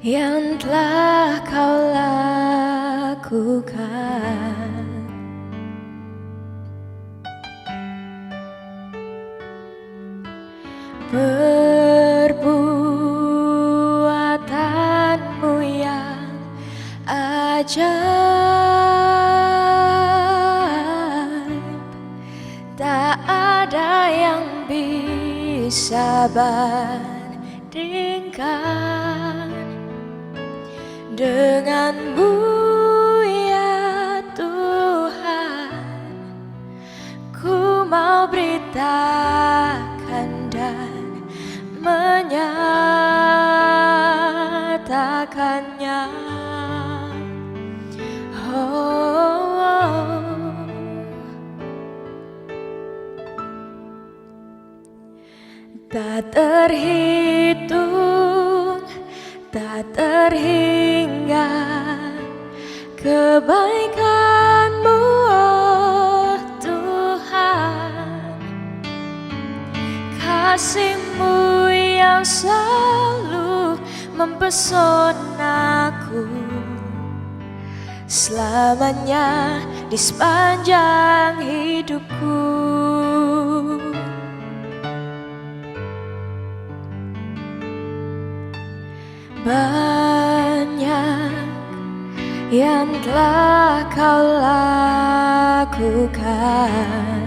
yang telah kau lakukan. Perbuatanmu yang ajaib, tak ada yang bisa bandingkan denganmu ya Tuhan. Ku mau beritakan dan menyatakannya. Tak terhitung, tak terhingga kebaikan-Mu, oh Tuhan. Kasih-Mu yang selalu mempesonaku selamanya di sepanjang hidupku. Banyak yang telah kau lakukan,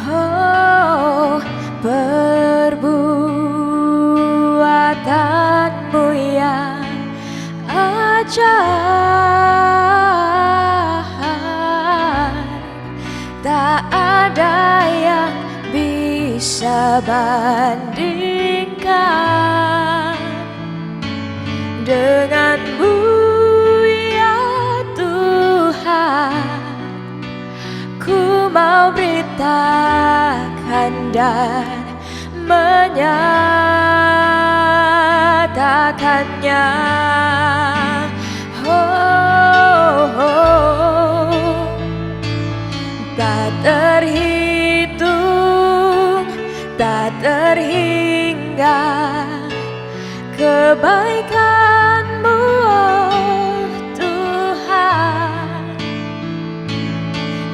oh perbuatanmu yang ajaib, tak ada yang bisa bandingkan denganmu ya Tuhan. Ku mau beritakan dan menyatakannya. Tak terhitung, tak terhingga kebaikan-Mu, oh Tuhan.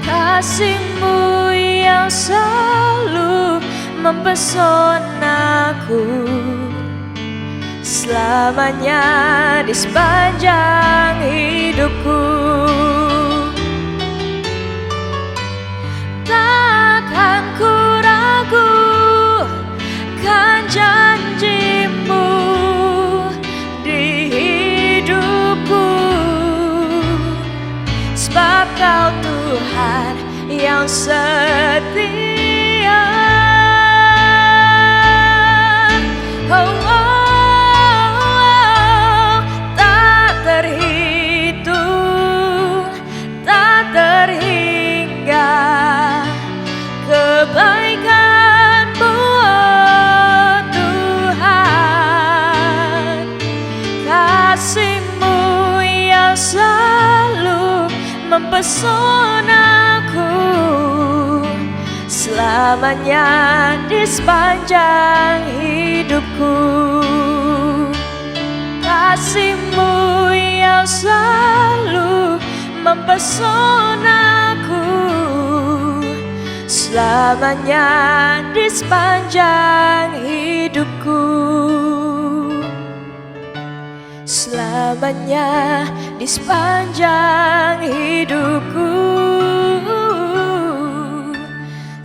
Kasih-Mu yang selalu mempesonaku selamanya di sepanjang hidupku. Takkan ku ragu kan janji-Mu di hidupku, sebab Kau Tuhan yang setia. Tak terhitung, tak terhingga kebaikan-Mu, oh Tuhan. Kasih-Mu yang selalu mempesonaku selamanya di sepanjang hidupku. Kasih-Mu yang selalu mempesonaku selamanya di sepanjang hidupku. Selamanya di sepanjang hidupku.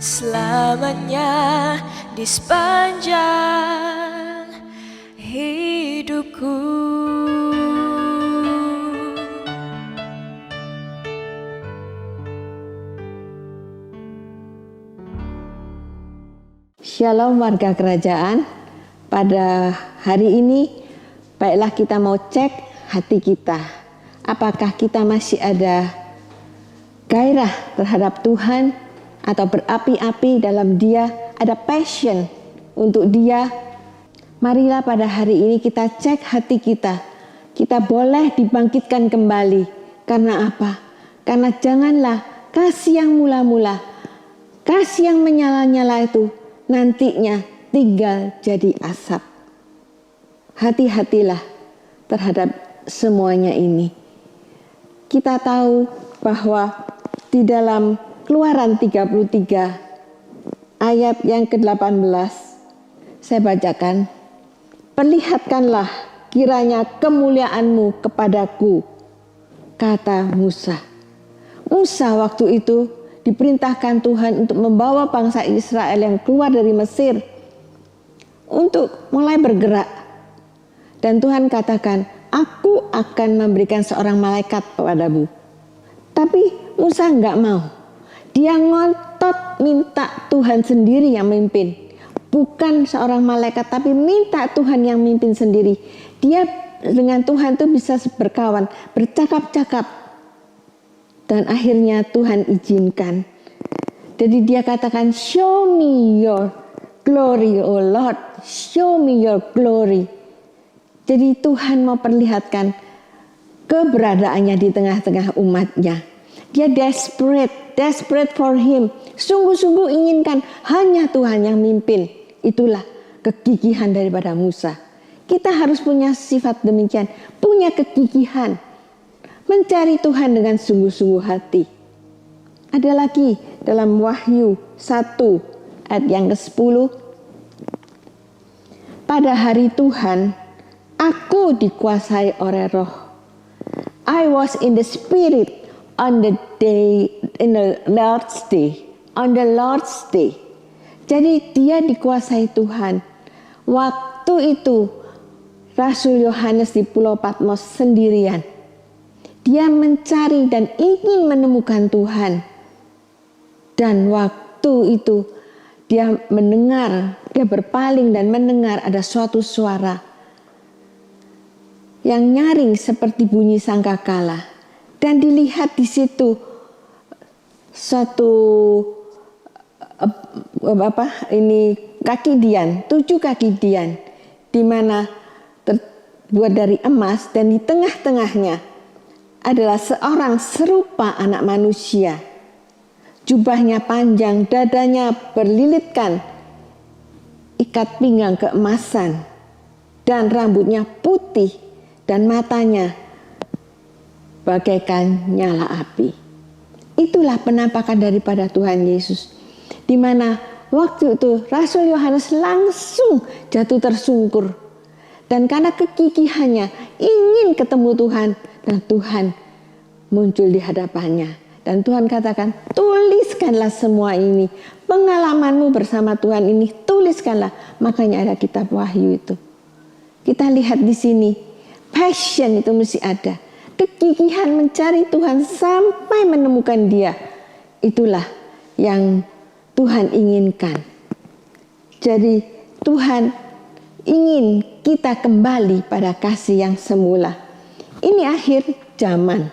Selamanya di sepanjang hidupku. Shalom warga kerajaan. Pada hari ini baiklah kita mau cek hati kita. Apakah kita masih ada gairah terhadap Tuhan atau berapi-api dalam Dia, ada passion untuk Dia. Marilah pada hari ini kita cek hati kita. Kita boleh dibangkitkan kembali. Karena apa? Karena janganlah kasih yang mula-mula, kasih yang menyala-nyala itu nantinya tinggal jadi asap. Hati-hatilah terhadap semuanya ini. Kita tahu bahwa di dalam Keluaran 33 ayat yang ke-18 saya bacakan, "Perlihatkanlah kiranya kemuliaanmu kepadaku," kata Musa. Musa waktu itu diperintahkan Tuhan untuk membawa bangsa Israel yang keluar dari Mesir untuk mulai bergerak. Dan Tuhan katakan, "Aku akan memberikan seorang malaikat kepadamu." Tapi Musa enggak mau. Dia ngotot minta Tuhan sendiri yang mimpin. Bukan seorang malaikat, tapi minta Tuhan yang mimpin sendiri. Dia dengan Tuhan itu bisa berkawan, bercakap-cakap. Dan akhirnya Tuhan izinkan. Jadi dia katakan, "Show me your glory, oh Lord. Show me your glory." Jadi Tuhan mau perlihatkan keberadaannya di tengah-tengah umatnya. Dia desperate for him. Sungguh-sungguh inginkan hanya Tuhan yang mimpin. Itulah kegigihan daripada Musa. Kita harus punya sifat demikian, punya kegigihan. Mencari Tuhan dengan sungguh-sungguh hati. Ada lagi dalam Wahyu 1 ayat yang ke-10. "Pada hari Tuhan, aku dikuasai oleh Roh. I was in the Spirit on the Lord's Day. Jadi dia dikuasai Tuhan. Waktu itu Rasul Yohanes di Pulau Patmos sendirian. Dia mencari dan ingin menemukan Tuhan. Dan waktu itu dia mendengar, dia berpaling dan mendengar ada suatu suara yang nyaring seperti bunyi sangkakala. Dan dilihat di situ suatu kaki dian, 7 kaki dian, di mana terbuat dari emas, dan di tengah-tengahnya adalah seorang serupa anak manusia. Jubahnya panjang, dadanya berlilitkan ikat pinggang keemasan, dan rambutnya putih, dan matanya bagaikan nyala api. Itulah penampakan daripada Tuhan Yesus, di mana waktu itu Rasul Yohanes langsung jatuh tersungkur, dan karena kegigihannya ingin ketemu Tuhan, dan Tuhan muncul di hadapannya, dan Tuhan katakan, "Tuliskanlah semua ini, pengalamanmu bersama Tuhan ini, tuliskanlah." Makanya ada kitab Wahyu itu. Kita lihat di sini, passion itu mesti ada. Kegigihan mencari Tuhan sampai menemukan Dia. Itulah yang Tuhan inginkan. Jadi Tuhan ingin kita kembali pada kasih yang semula. Ini akhir zaman.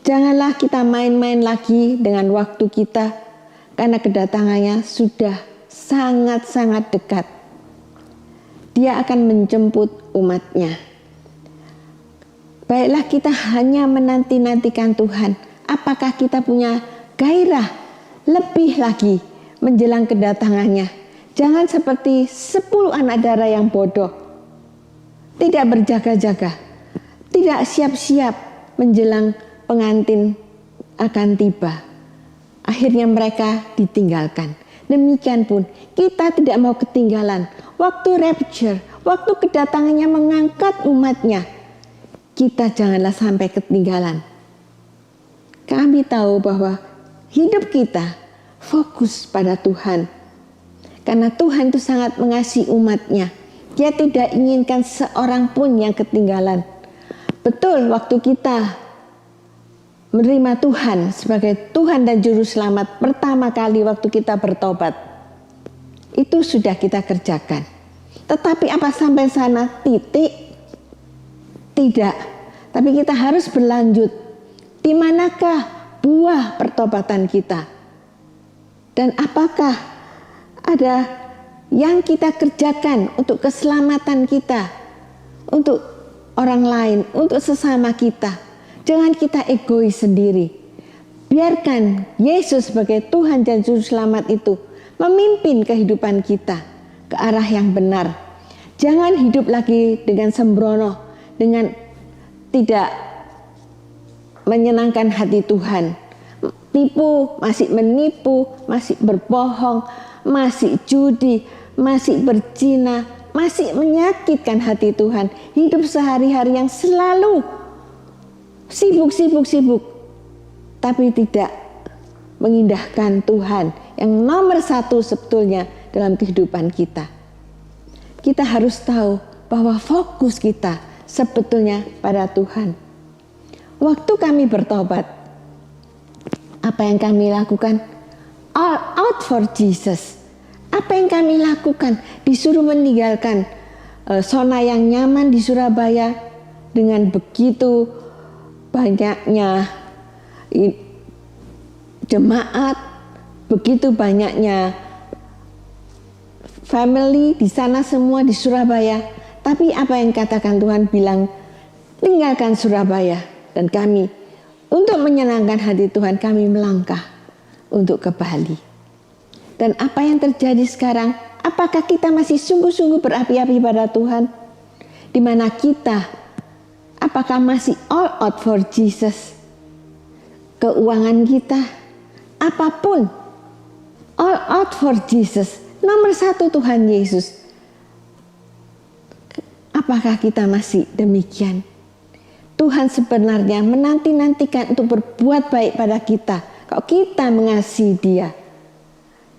Janganlah kita main-main lagi dengan waktu kita, karena kedatangannya sudah sangat-sangat dekat. Dia akan menjemput umatnya. Baiklah kita hanya menanti-nantikan Tuhan. Apakah kita punya gairah lebih lagi menjelang kedatangannya? Jangan seperti 10 anak dara yang bodoh. Tidak berjaga-jaga. Tidak siap-siap menjelang pengantin akan tiba. Akhirnya mereka ditinggalkan. Demikian pun kita tidak mau ketinggalan. Waktu rapture, waktu kedatangannya mengangkat umatnya, kita janganlah sampai ketinggalan. Kami tahu bahwa hidup kita fokus pada Tuhan. Karena Tuhan itu sangat mengasihi umatnya. Dia tidak inginkan seorang pun yang ketinggalan. Betul, waktu kita menerima Tuhan sebagai Tuhan dan Juru Selamat pertama kali waktu kita bertobat, itu sudah kita kerjakan. Tetapi apa sampai sana? Titik? Tidak, tapi kita harus berlanjut. Di manakah buah pertobatan kita? Dan apakah ada yang kita kerjakan untuk keselamatan kita, untuk orang lain, untuk sesama kita? Jangan kita egois sendiri. Biarkan Yesus sebagai Tuhan dan Juru Selamat itu memimpin kehidupan kita. ke arah yang benar. Jangan hidup lagi dengan sembrono, dengan tidak menyenangkan hati Tuhan. Masih menipu, masih berbohong, masih judi, masih berzina, masih menyakitkan hati Tuhan. Hidup sehari-hari yang selalu sibuk, tapi tidak mengindahkan Tuhan yang nomor satu sebetulnya dalam kehidupan kita. Kita harus tahu bahwa fokus kita sebetulnya pada Tuhan. Waktu kami bertobat, apa yang kami lakukan? All out for Jesus. Apa yang kami lakukan? Disuruh meninggalkan zona yang nyaman di Surabaya dengan begitu banyaknya jemaat, begitu banyaknya family di sana semua di Surabaya. Tapi apa yang katakan Tuhan bilang, tinggalkan Surabaya. Dan kami, untuk menyenangkan hati Tuhan, kami melangkah untuk ke Bali. Dan apa yang terjadi sekarang? Apakah kita masih sungguh-sungguh berapi-api pada Tuhan? Di mana kita, apakah masih all out for Jesus? Keuangan kita, apapun, all out for Jesus. Nomor satu Tuhan Yesus. Apakah kita masih demikian? Tuhan sebenarnya menanti-nantikan untuk berbuat baik pada kita. Kalau kita mengasihi Dia,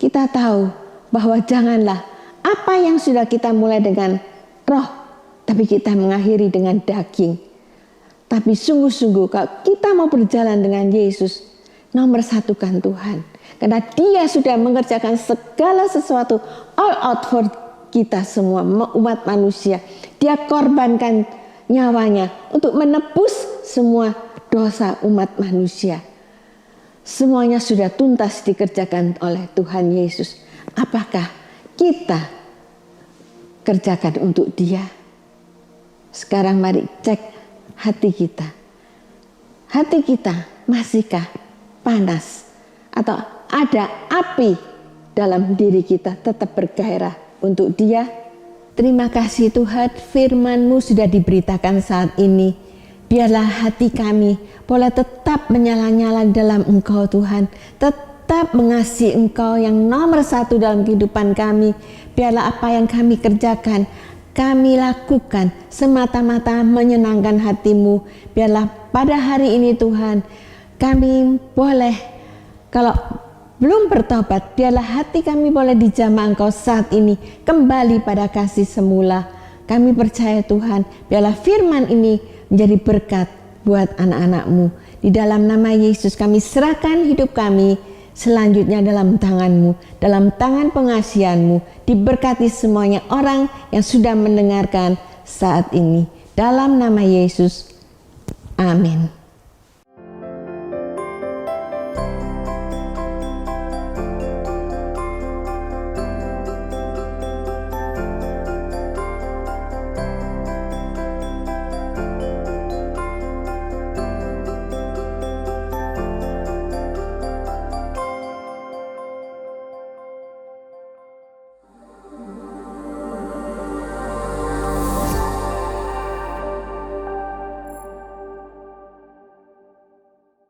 kita tahu bahwa janganlah apa yang sudah kita mulai dengan roh, tapi kita mengakhiri dengan daging. Tapi sungguh-sungguh kalau kita mau berjalan dengan Yesus, nomor satukan Tuhan. Karena Dia sudah mengerjakan segala sesuatu all out for kita semua, umat manusia. Dia korbankan nyawanya untuk menebus semua dosa umat manusia. Semuanya sudah tuntas dikerjakan oleh Tuhan Yesus. Apakah kita kerjakan untuk Dia? Sekarang mari cek hati kita. Hati kita masihkah panas? Atau ada api dalam diri kita tetap bergairah untuk Dia? Terima kasih Tuhan, firman-Mu sudah diberitakan saat ini. Biarlah hati kami boleh tetap menyala-nyala dalam Engkau Tuhan. Tetap mengasihi Engkau yang nomor satu dalam kehidupan kami. Biarlah apa yang kami kerjakan, kami lakukan semata-mata menyenangkan hati-Mu. Biarlah pada hari ini Tuhan, kami boleh, kalau belum bertobat, biarlah hati kami boleh dijamah Engkau saat ini kembali pada kasih semula. Kami percaya Tuhan, biarlah firman ini menjadi berkat buat anak-anak-Mu. Di dalam nama Yesus kami serahkan hidup kami selanjutnya dalam tangan-Mu, dalam tangan pengasihan-Mu. Diberkati semuanya orang yang sudah mendengarkan saat ini. Dalam nama Yesus, amin.